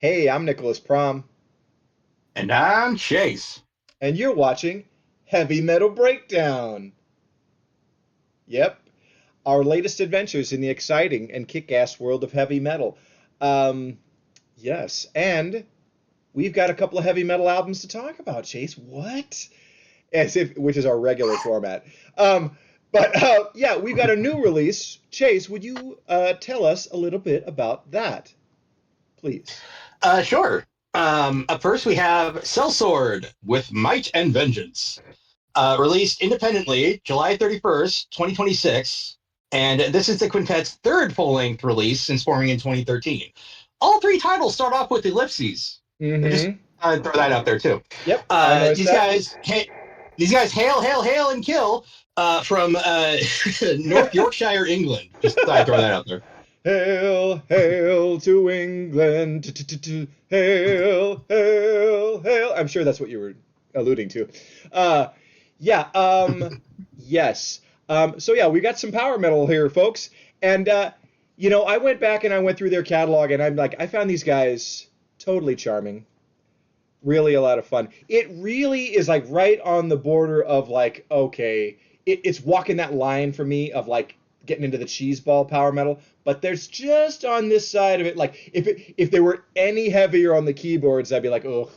Hey, I'm Nicholas Prom, And I'm Chase. and you're watching Heavy Metal Breakdown. Yep, our latest adventures in the exciting and kick-ass world of heavy metal. Um, yes, and we've got a couple of heavy metal albums to talk about, Chase. What? As if, which is our regular format. Um, but yeah, we've got a new release. Chase, would you tell us a little bit about that, please? Sure. Up first, we have SELLSWORD with Might and Vengeance, released independently July 31st, 2026. And this is the quintet's third full length release since forming in 2013. All three titles start off with ellipses. Just Mm-hmm. throw that out there, too. Yep, I Uh, noticed these that. guys, hey, these guys hail, hail, hail, and kill from North Yorkshire, England. Just thought I'd throw that out there. Hail, hail to England. Hail, hail, hail. I'm sure that's what you were alluding to. Uh, yeah, yes. So yeah, we got some power metal here, folks. And I went back and I went through their catalog and I'm like, I found these guys totally charming, really a lot of fun. It really is like right on the border of like, okay, it's walking that line for me of like getting into the cheeseball power metal, but there's just on this side of it, like if they were any heavier on the keyboards, I'd be like, oh,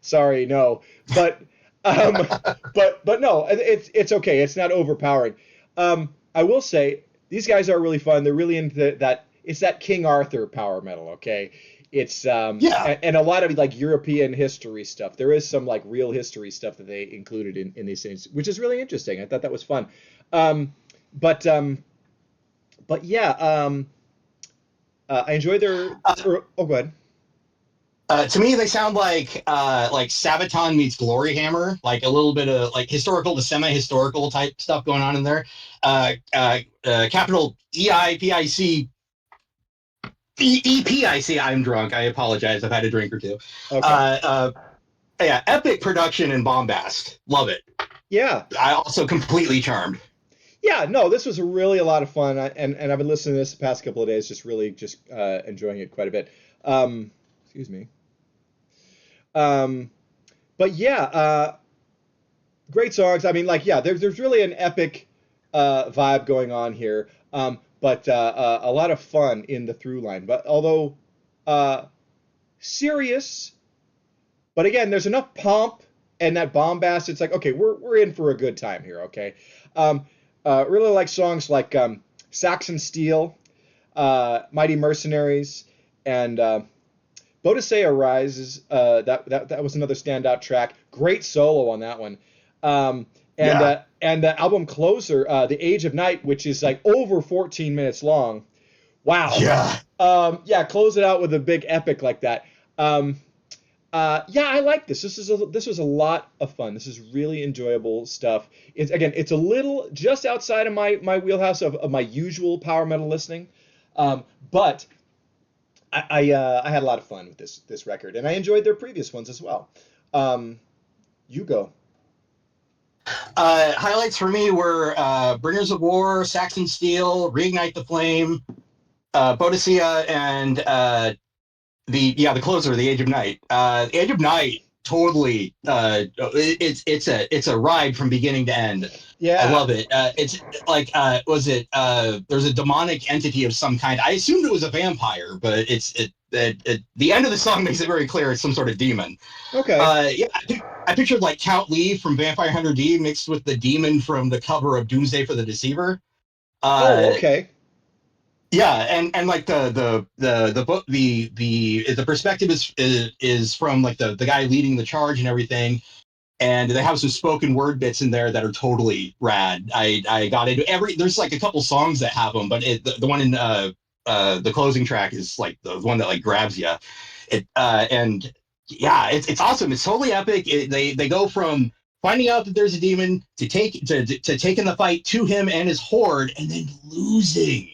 sorry, no. But um, but no, it's okay. It's not overpowering. I will say these guys are really fun. They're really into that. It's that King Arthur power metal. Okay, it's Yeah. and a lot of like European history stuff. There is some like real history stuff that they included in these things, which is really interesting. I thought that was fun. Um, but um, but yeah, I enjoy their. Oh, go ahead. To me, they sound like Sabaton meets Gloryhammer, like a little bit of like historical to semi-historical type stuff going on in there. Capital EIPIC. I'm drunk. I apologize. I've had a drink or two. Okay. Uh, uh, yeah, epic production and bombast. Love it. Yeah. I also completely charmed. Yeah, no, this was really a lot of fun, and I've been listening to this the past couple of days, just really just enjoying it quite a bit. Excuse me. Um, but yeah, great songs. I mean, like, yeah, there's really an epic vibe going on here, but a lot of fun in the through line. But although uh, serious, but again, there's enough pomp and that bombast. It's like, okay, we're in for a good time here. Okay, um, really like songs like Saxon Steel, Mighty Mercenaries, and Bodicea Rises. That was another standout track. Great solo on that one. Um, Yeah. and the album closer, The Age of Night, which is like over 14 minutes long. Wow. Yeah. Yeah, close it out with a big epic like that. Um, yeah, I like this. This was a lot of fun. This is really enjoyable stuff. It's a little just outside of my wheelhouse of my usual power metal listening, but I had a lot of fun with this record, and I enjoyed their previous ones as well. You go. Highlights for me were Bringers of War, Saxon Steel, Reignite the Flame, Bodicea, and the closer, The Age of Night. The Age of Night totally it's a ride from beginning to end. I Yeah. love it. It's like was it there's a demonic entity of some kind. I assumed it was a vampire, but the end of the song makes it very clear it's some sort of demon. Okay. Yeah, I pictured like Count Lee from Vampire Hunter D mixed with the demon from the cover of Doomsday for the Deceiver. Oh, Uh, okay. yeah, and like the book the perspective is from like the guy leading the charge and everything, and they have some spoken word bits in there that are totally rad. I got into every there's like a couple songs that have them, but the one in the closing track is like the one that like grabs you. And yeah, it's awesome. It's totally epic. They go from finding out that there's a demon to taking the fight to him and his horde, and then losing.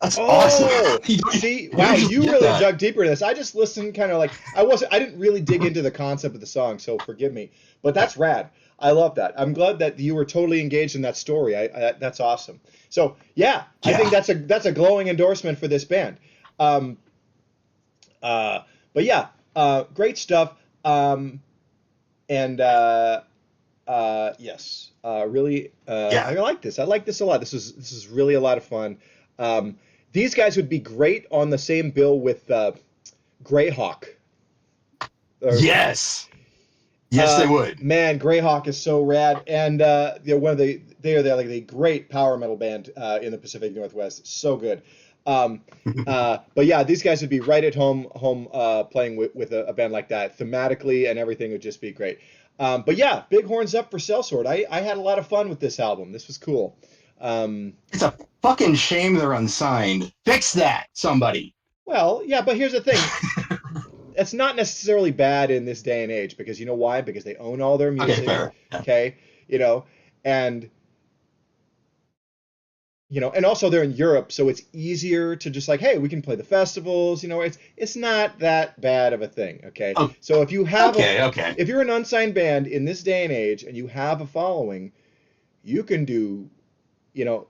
That's awesome. Oh, you don't see, wow, usually you get really that. dug deeper into this. I just listened kind of like I didn't really dig into the concept of the song, so forgive me. But that's rad. I love that. I'm glad that you were totally engaged in that story. That's awesome. So yeah, I think Yeah. that's a glowing endorsement for this band. Um, uh, but yeah, great stuff. And yes, really, I Yeah. like this. I like this a lot. This is really a lot of fun. Um, these guys would be great on the same bill with Greyhawk. Or, Yes. Yes, they would. man, Greyhawk is so rad, and they're one of they're like a great power metal band in the Pacific Northwest. So good. Um, but yeah, these guys would be right at home playing with a band like that. Thematically and everything would just be great. But yeah, big horns up for Sellsword. I had a lot of fun with this album. This was cool. Um, It's a fucking shame they're unsigned. Fix that, somebody. well, yeah, but here's the thing. It's not necessarily bad in this day and age because you know why? Because they own all their Okay, music, fair. Yeah. okay? You know, and and also they're in Europe, so it's easier to just like, hey, we can play the festivals. It's not that bad of a thing, okay? Oh, So if you have okay, okay. if you're an unsigned band in this day and age and you have a following, you can do, you know,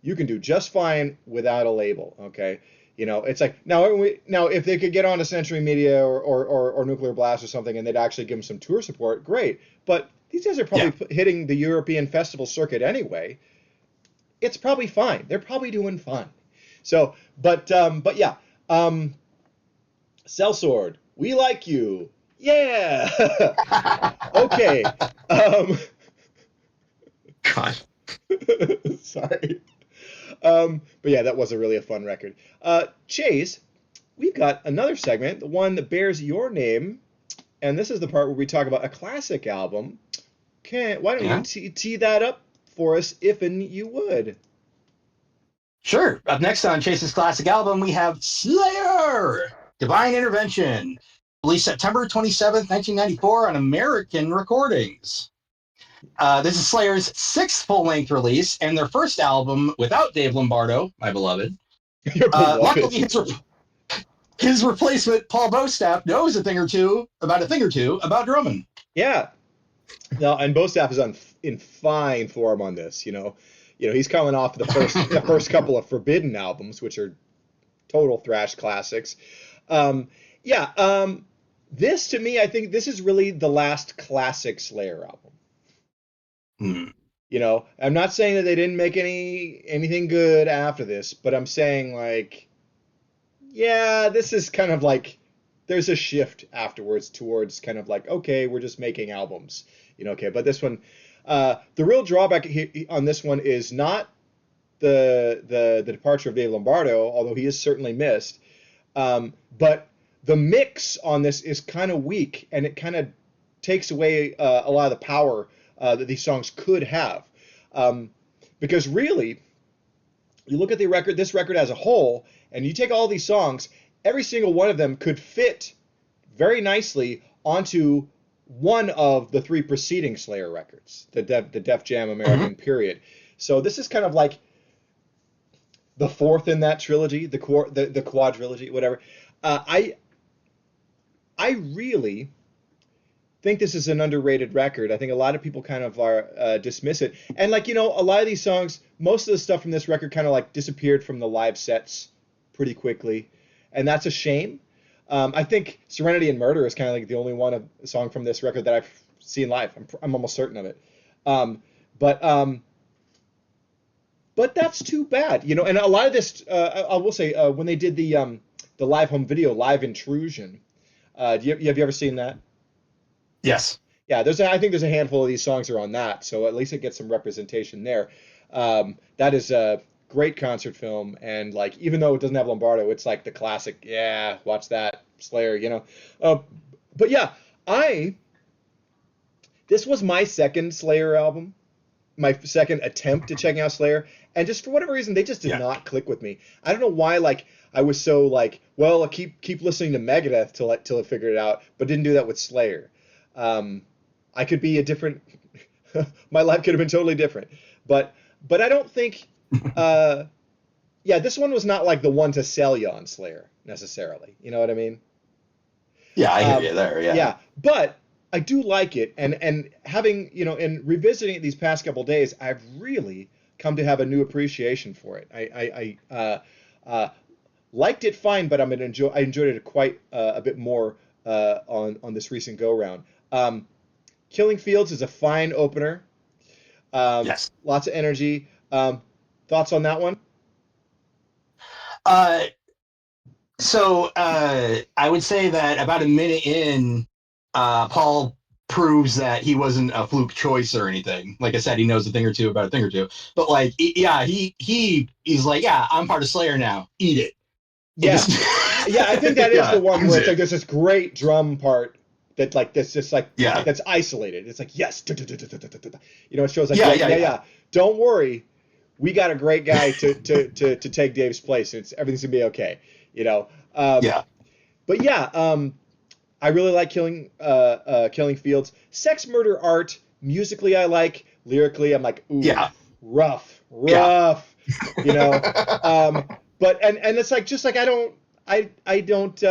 you can do just fine without a label, okay? It's like now if they could get on to Century Media or Nuclear Blast or something and they'd actually give them some tour support, great. But these guys are Yeah. probably hitting the European festival circuit anyway. It's probably fine. They're probably doing fine. So, but yeah, Sellsword, we like you. Yeah. Okay. Um, God. sorry. But yeah, that was really a fun record. Chase, we've got another segment, the one that bears your name, and this is the part where we talk about a classic album. Why don't you Yeah. tee that up for us, if and you would? Sure. Up next on Chase's classic album, we have Slayer, Divine Intervention, released September 27th, 1994 on American Recordings. This is Slayer's sixth full-length release and their first album without Dave Lombardo, my beloved. Your beloved. Luckily, his replacement, Paul Bostaph, knows a thing or two about drumming. Yeah. No, and Bostaff is in fine form on this. He's coming off the first couple of Forbidden albums, which are total thrash classics. Yeah. This to me, I think this is really the last classic Slayer album. Hmm. I'm not saying that they didn't make anything good after this, but I'm saying like, yeah, this is kind of like there's a shift afterwards towards kind of like, okay, we're just making albums, okay. But this one, the real drawback on this one is not the departure of Dave Lombardo, although he is certainly missed. But the mix on this is kind of weak, and it kind of takes away a lot of the power that these songs could have. Because really, you look at this record as a whole, and you take all these songs, every single one of them could fit very nicely onto one of the three preceding Slayer records, the Def Jam American period. So this is kind of like the fourth in that trilogy, the quadrilogy, whatever. I really think this is an underrated record. I think a lot of people kind of dismiss it. And like, a lot of these songs, most of the stuff from this record kind of like disappeared from the live sets pretty quickly. And that's a shame. I think Serenity and Murder is kind of like the only song from this record that I've seen live. I'm almost certain of it. But that's too bad, and a lot of this, I will say, when they did the live home video, Live Intrusion, have you ever seen that? Yes. Yeah, I think there's a handful of these songs are on that, so at least it gets some representation there. That is a great concert film, and like even though it doesn't have Lombardo, it's like the classic. Yeah, watch that Slayer, But yeah, this was my second Slayer album, my second attempt at checking out Slayer, and just for whatever reason, they just did not click with me. I don't know why. Like I was so like, well, I'll keep listening to Megadeth till I figured it out, but didn't do that with Slayer. I could be a different. My life could have been totally different, but I don't think. Yeah, this one was not like the one to sell you on Slayer necessarily. You know what I mean? Yeah, I hear you there. Yeah. Yeah, but I do like it, and having and revisiting it these past couple days, I've really come to have a new appreciation for it. Liked it fine, but I enjoyed it quite a bit more on this recent go round. Killing Fields is a fine opener. Yes. Lots of energy. Thoughts on that one? Uh, I would say that about a minute in, Paul proves that he wasn't a fluke choice or anything. Like I said, he knows a thing or two about a thing or two. But like, yeah, he's like, yeah, I'm part of Slayer now. Eat it. And Yeah, just yeah. I think that is the yeah, one use where it's like it. there's this great drum part that like that's just like Yeah, that's isolated. It's like yes, you know, it shows like yeah, yeah, yeah, yeah, yeah, yeah. Don't worry, we got a great guy to take Dave's place. It's everything's gonna be okay. You know. Um, yeah, but yeah, I really like Killing Fields. Sex, Murder, Art. Musically, I like. Lyrically, I'm like, ooh, yeah, rough, yeah. rough. You know. But and it's like just like I don't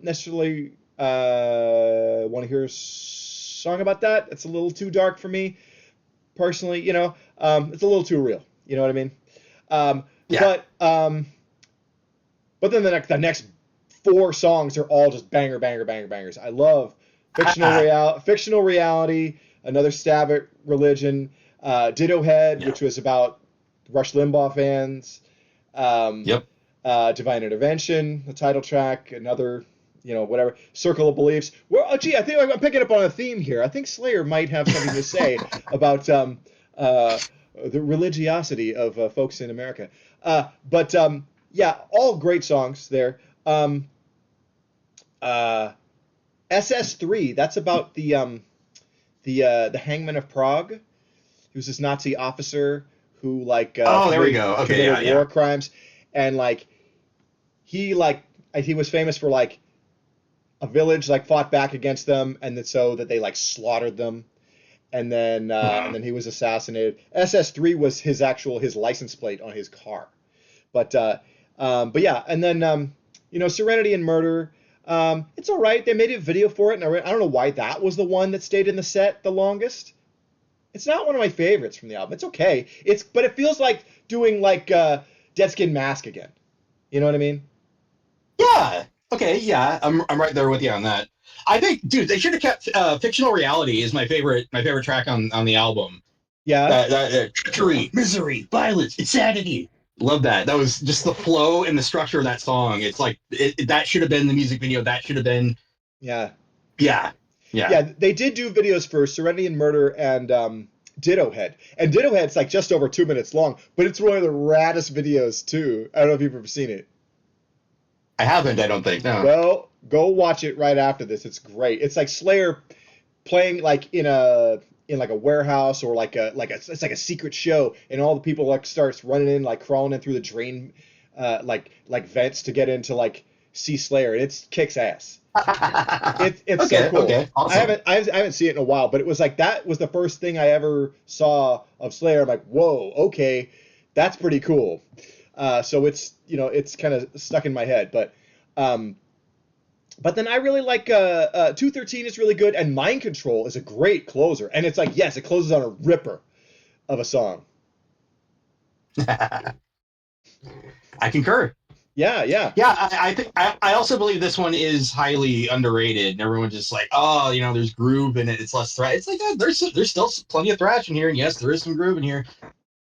necessarily want to hear a song about that. It's a little too dark for me personally. You know, it's a little too real. You know what I mean? Um, Yeah. but um, but then the next four songs are all just banger, banger, banger, bangers. I love fictional reality, another stab at religion, Ditto Head, Yeah. which was about Rush Limbaugh fans, um, Yep. Divine Intervention, the title track, another, you know, whatever, Circle of Beliefs. Well, oh, gee, I think I'm picking up on a theme here. I think Slayer might have something to say about uh, the religiosity of folks in America. But yeah, all great songs there. Um, uh, SS3, that's about the Hangman of Prague. He was this Nazi officer who like Oh, there we go. Okay. committed Yeah. Yeah. war crimes, and like he was famous for like a village like fought back against them, and so that they like slaughtered them, and Mhm. then he was assassinated. SS3 was his license plate on his car, but yeah, and then you know, Serenity and Murder. It's all right. They made a video for it, and I don't know why that was the one that stayed in the set the longest. It's not one of my favorites from the album. It's okay. But it feels like doing like Dead Skin Mask again. You know what I mean? Yeah. Okay. Yeah. I'm right there with you on that. I think, dude, they should have kept "Fictional Reality" is my favorite track on the album. Yeah. Treachery, misery, violence, insanity. Love that. That was just the flow and the structure of that song. It's like that should have been the music video. That should have been. Yeah. Yeah. Yeah. Yeah. They did do videos for Serenity and Murder and Ditto Head. And Ditto Head's like just over 2 minutes long, but it's one of the raddest videos too. I don't know if you've ever seen it. I haven't. I don't think. No. Well, go watch it right after this. It's great. It's like Slayer playing like in like a warehouse or it's like a secret show, and all the people like starts running in like crawling in through the drain like vents to get into like see Slayer, and it's kicks ass. It's so Okay. cool. Okay. Awesome. I haven't seen it in a while, but it was like that was the first thing I ever saw of Slayer. I'm like, whoa, okay, that's pretty cool. So it's you know it's kind of stuck in my head, um, but then I really like 213 is really good, and Mind Control is a great closer, and it's like yes, it closes on a ripper of a song. I concur. Yeah, yeah, Yeah, I think I also believe this one is highly underrated, and everyone's just like, oh, you know, there's groove in it, it's less thrash. It's like there's still plenty of thrash in here, and yes, there is some groove in here.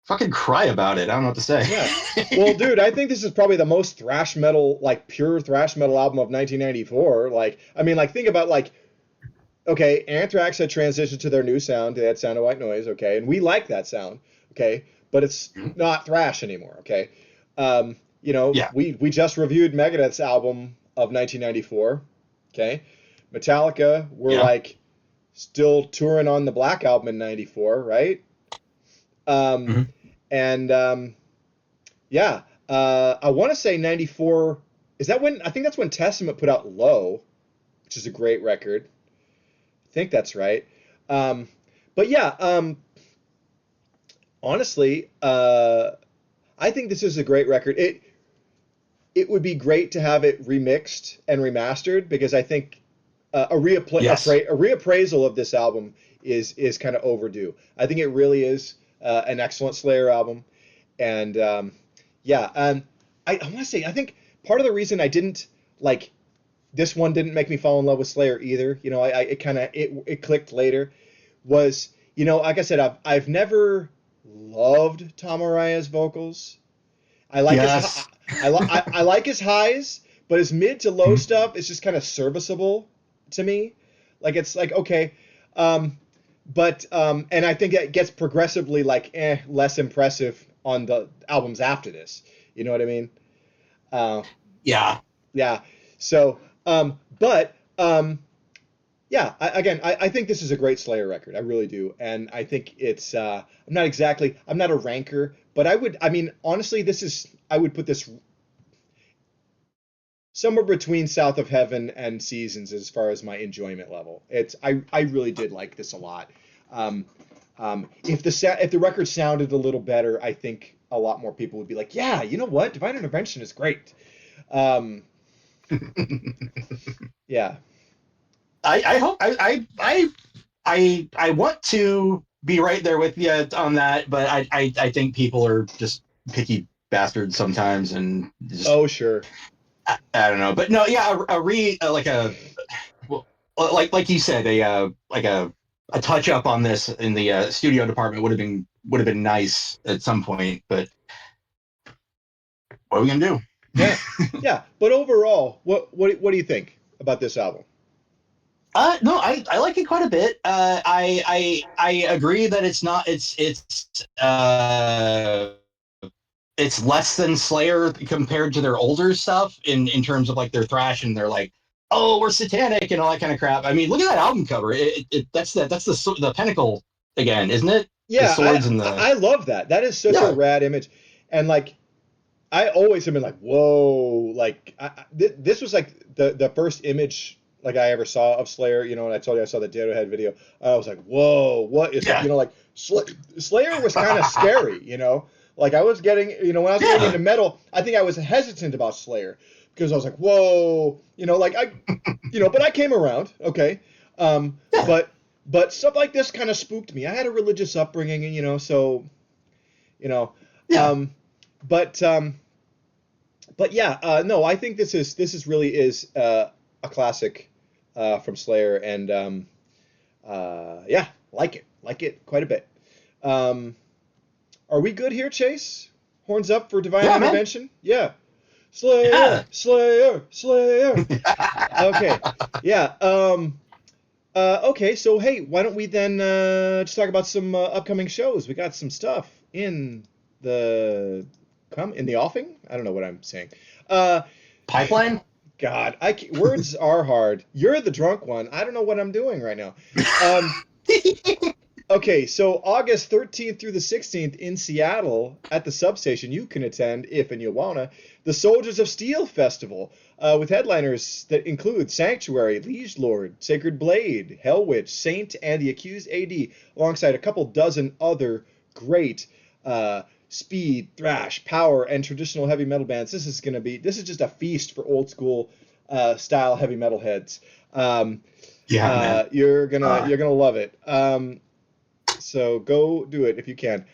Fucking cry about it. I don't know what to say. yeah. Well, dude, I think this is probably the most thrash metal, like pure thrash metal album of 1994. Like, I mean, like think about like okay, Anthrax had transitioned to their new sound. They had Sound of White Noise, okay, and we like that sound, okay, but it's not thrash anymore, okay. You know, Yeah, we just reviewed Megadeth's album of 1994, okay. Metallica were yeah. like still touring on the Black Album in '94, right? Um, Hmm. and yeah, I want to say '94. Is that when? I think that's when Testament put out Low, which is a great record. I think that's right. Um, but yeah, honestly, I think this is a great record. It would be great to have it remixed and remastered because I think Yes. a reappraisal of this album is kind of overdue. I think it really is an excellent Slayer album, and yeah, I want to say I think part of the reason I didn't like this one didn't make me fall in love with Slayer either. You know, I it kind of it clicked later. Was like I said, I've never loved Tom Araya's vocals. I like his Yes. I like his highs, but his mid to low stuff is just kind of serviceable to me. Like it's like okay, but and I think it gets progressively like less impressive on the albums after this. You know what I mean? Uh, Yeah. yeah. So, but yeah, I think this is a great Slayer record. I really do, and I think it's. I'm not a ranker, but I mean, honestly, I would put this somewhere between South of Heaven and Seasons as far as my enjoyment level. I really did like this a lot. Um, if the record sounded a little better, I think a lot more people would be like, yeah, you know what, Divine Intervention is great. Um, yeah, I hope I want to be right there with you on that, but I think people are just picky bastards sometimes, and just oh sure, I don't know. But no, yeah, like a well, like you said, a touch up on this in the studio department would have been nice at some point. But what are we gonna do? yeah, yeah. But overall, what do you think about this album? No, I like it quite a bit. I agree that it's less than Slayer compared to their older stuff in terms of like their thrash and their like, oh, we're satanic and all that kind of crap. I mean, look at that album cover. That's the pinnacle again, isn't it? The Yeah, swords and the I love that. That is such a yeah rad image, and like I always have been like, whoa, like this was like the first image like I ever saw of Slayer. You know, and I told you I saw the Head video. I was like, whoa, what is that? yeah You know, like Slayer was kind of scary. You know, like I was getting, when I was getting yeah into metal, I think I was hesitant about Slayer because I was like, whoa, like but I came around, okay, yeah but stuff like this kind of spooked me. I had a religious upbringing, so you know, yeah. um, but um, but yeah, no, I think this is really is a classic from Slayer, and yeah, like it quite a bit. Um, are we good here, Chase? Horns up for Divine Yeah, man. Intervention? Yeah. Slayer, Yeah. Slayer, Slayer. Okay, yeah. Okay, so hey, why don't we then just talk about some upcoming shows? We got some stuff in the in the offing. I don't know what I'm saying. Uh, Pipeline. God, words are hard. You're the drunk one. I don't know what I'm doing right now. Um, okay, so August 13th through the 16th in Seattle at the substation, you can attend if and you wanna the Soldiers of Steel Festival with headliners that include Sanctuary, Liege Lord, Sacred Blade, Hell Witch, Saint, and the Accused AD, alongside a couple dozen other great speed, thrash, power, and traditional heavy metal bands. This is just a feast for old school style heavy metal heads. Yeah, man. You're gonna love it. So go do it if you can.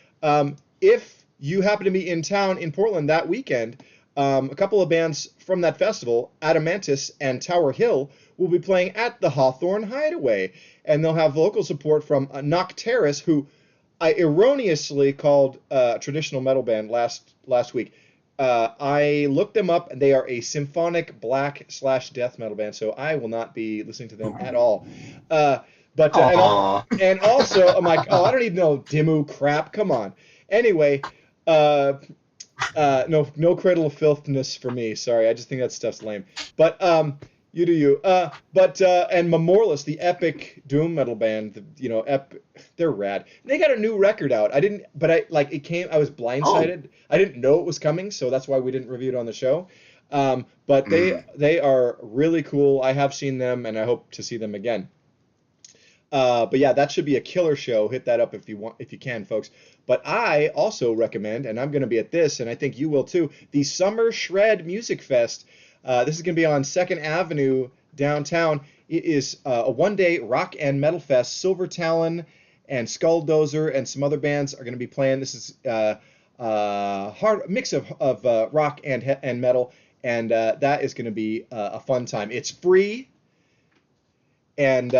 If you happen to be in town in Portland that weekend, a couple of bands from that festival, Adamantis and Tower Hill, will be playing at the Hawthorne Hideaway, and they'll have vocal support from Nocteris, who I erroneously called a traditional metal band last week. I looked them up, and they are a symphonic black/death metal band, so I will not be listening to them at all. Uh, but Aw. and also I'm like, oh, I don't even know Dimmu crap. Come on. Anyway, uh, no Cradle of Filthness for me. Sorry, I just think that stuff's lame. But you do you. And Memorialist, the epic doom metal band, they're rad. They got a new record out. I didn't, but it came. I was Oh. blindsided. I didn't know it was coming, so that's why we didn't review it on the show. But Mm. they are really cool. I have seen them, and I hope to see them again. But yeah, that should be a killer show. Hit that up if you can, folks. But I also recommend, and I'm going to be at this, and I think you will too, the Summer Shred Music Fest. This is going to be on Second Avenue downtown. It is a one-day rock and metal fest. Silver Talon and Skulldozer and some other bands are going to be playing. This is hard mix of rock and metal, and that is going to be a fun time. It's free, and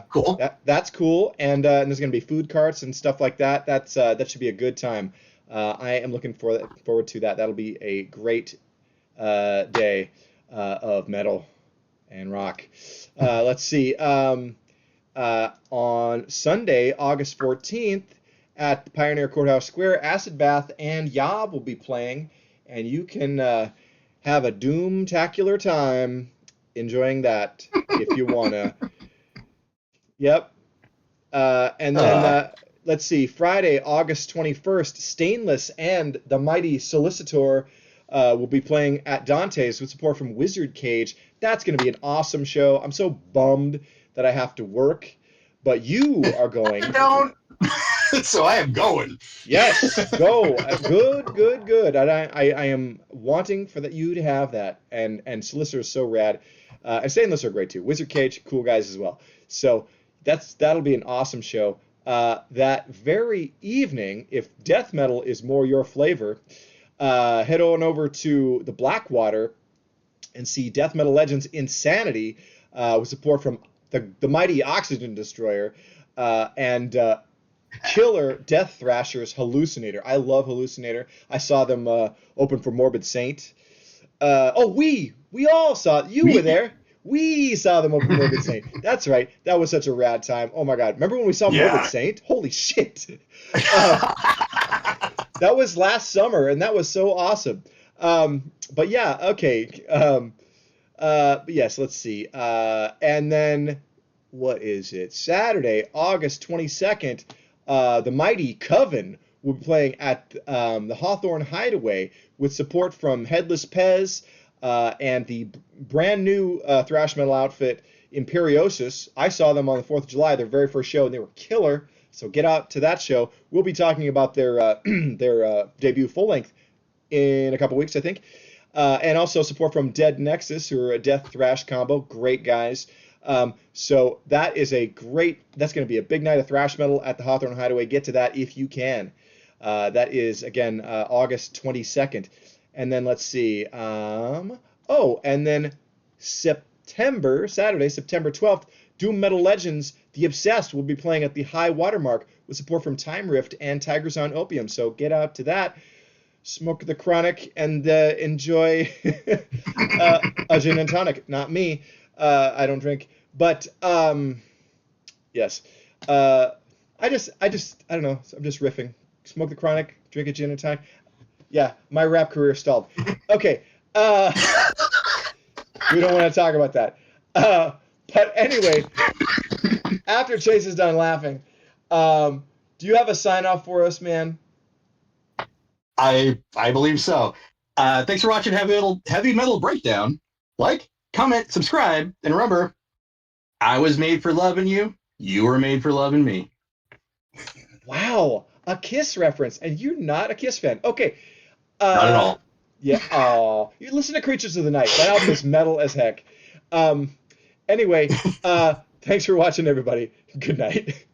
Cool. that's cool. And there's going to be food carts and stuff like that. That should be a good time. I am looking forward to that. That'll be a great day of metal and rock. Let's see. On Sunday, August 14th, at the Pioneer Courthouse Square, Acid Bath and Yob will be playing, and you can have a doom-tacular time enjoying that if you wanna. Yep. And then let's see, Friday, August 21st, Stainless and the Mighty Solicitor will be playing at Dante's with support from Wizard Cage. That's going to be an awesome show. I'm so bummed that I have to work, but you are going. I don't. So I am going. Yes, go. Good. And I am wanting for you to have that. And Solicitor is so rad. And Stainless are great too. Wizard Cage, cool guys as well. So that'll be an awesome show. That very evening, if death metal is more your flavor, head on over to the Blackwater and see Death Metal Legends Insanity with support from the mighty Oxygen Destroyer and killer Death Thrashers Hallucinator. I love Hallucinator. I saw them open for Morbid Saint. We all saw, you were there. We saw them open Morbid Saint. That's right. That was such a rad time. Oh my God. Remember when we saw Morbid Saint? Holy shit. That was last summer, and that was so awesome. But yeah, okay. But yes, let's see. And then, what is it? Saturday, August 22nd, the mighty Coven will be playing at the Hawthorne Hideaway with support from Headless Pez and the brand new thrash metal outfit Imperiosis. I saw them on the 4th of July, their very first show, and they were killer. So get out to that show. We'll be talking about their debut full length in a couple weeks, I think. And also support from Dead Nexus, who are a death thrash combo. Great guys. So that's going to be a big night of thrash metal at the Hawthorne Hideaway. Get to that if you can. That is, again, August 22nd. And then let's see. And then Saturday, September 12th, Doom Metal Legends, The Obsessed, will be playing at the High Watermark with support from Time Rift and Tigers on Opium. So get out to that, smoke the chronic, and enjoy a gin and tonic. Not me. I don't drink. But, yes. I don't know. I'm just riffing. Smoke the chronic, drink a gin and tonic. Yeah, my rap career stalled. Okay. We don't want to talk about that. But anyway, after Chase is done laughing, do you have a sign off for us, man? I believe so. Thanks for watching Heavy Metal Breakdown. Like, comment, subscribe, and remember, I was made for loving you. You were made for loving me. Wow, a Kiss reference, and you're not a Kiss fan. Okay. Not at all. Yeah. Oh, you listen to Creatures of the Night. That album is metal as heck. Anyway, thanks for watching, everybody. Good night.